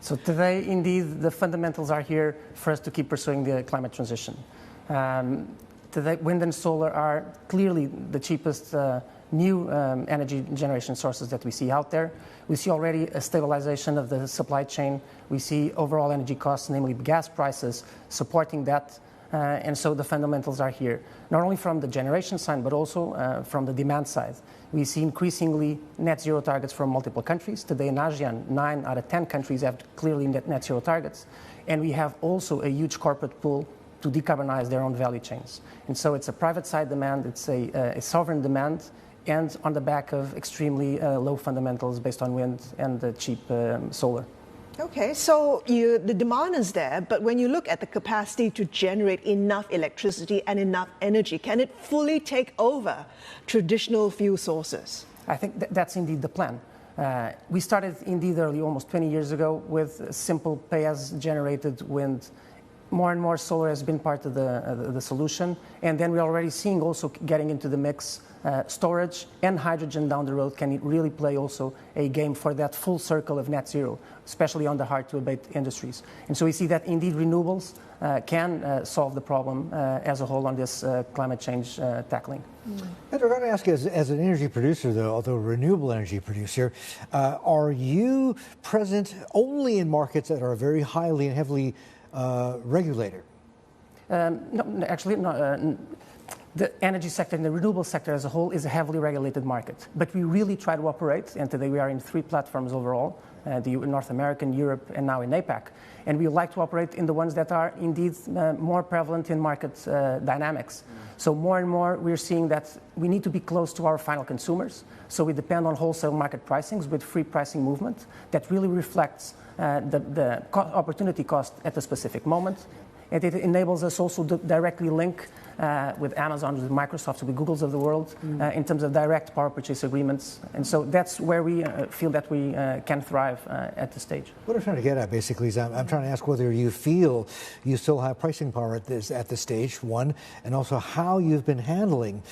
So today, indeed, the fundamentals are here for us to keep pursuing the climate transition. Today, wind and solar are clearly the cheapest new energy generation sources that we see out there. We see already a stabilization of the supply chain. We see overall energy costs, namely gas prices, supporting that. And so the fundamentals are here, not only from the generation side, but also from the demand side. We see increasingly net zero targets from multiple countries. Today in ASEAN, 9 out of 10 countries have clearly net zero targets. And we have also a huge corporate pool to decarbonize their own value chains. And so it's a private side demand, it's a sovereign demand, and on the back of extremely low fundamentals based on wind and cheap solar. Okay, so the demand is there, but when you look at the capacity to generate enough electricity and enough energy, can it fully take over traditional fuel sources? I think that's indeed the plan. We started indeed early, almost 20 years ago, with simple pay-as-generated wind. More and more solar has been part of the solution, and then we're already seeing also getting into the mix storage and hydrogen down the road can really play also a game for that full circle of net zero, especially on the hard-to-abate industries. And so we see that indeed renewables can solve the problem as a whole on this climate change tackling. Pedro, I got to ask you, as an energy producer, though, although a renewable energy producer, are you present only in markets that are very highly and heavily regulated? No, actually, no. The energy sector and the renewable sector as a whole is a heavily regulated market. But we really try to operate, and today we are in 3 platforms overall, North American, Europe, and now in APAC. And we like to operate in the ones that are indeed more prevalent in market dynamics. So more and more we're seeing that we need to be close to our final consumers. So we depend on wholesale market pricings with free pricing movement that really reflects the opportunity cost at a specific moment. And it enables us also to directly link with Amazon, with Microsoft, with Googles of the world in terms of direct power purchase agreements. And so that's where we feel that we can thrive at this stage. What I'm trying to get at basically is I'm trying to ask whether you feel you still have pricing power at this stage, one, and also how you've been handling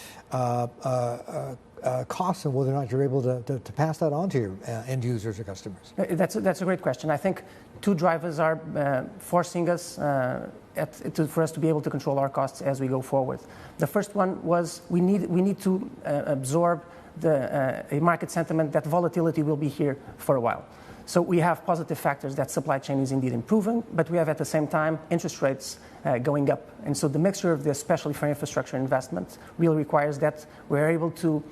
costs and whether or not you're able to pass that on to your end users or customers. That's a great question. I think 2 drivers are forcing us for us to be able to control our costs as we go forward. The first one was we need to absorb a market sentiment that volatility will be here for a while. So we have positive factors that supply chain is indeed improving, but we have at the same time interest rates going up. And so the mixture of this, especially for infrastructure investment, really requires that we're able to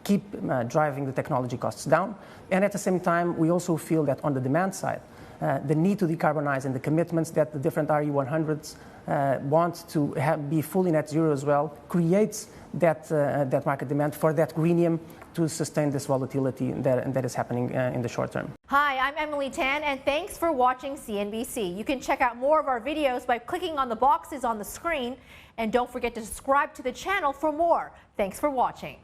keep driving the technology costs down. And at the same time, we also feel that on the demand side, the need to decarbonize and the commitments that the different RE100s want to be fully net zero as well creates that market demand for that greenium to sustain this volatility that is happening in the short term. Hi, I'm Emily Tan, and thanks for watching CNBC. You can check out more of our videos by clicking on the boxes on the screen, and don't forget to subscribe to the channel for more. Thanks for watching.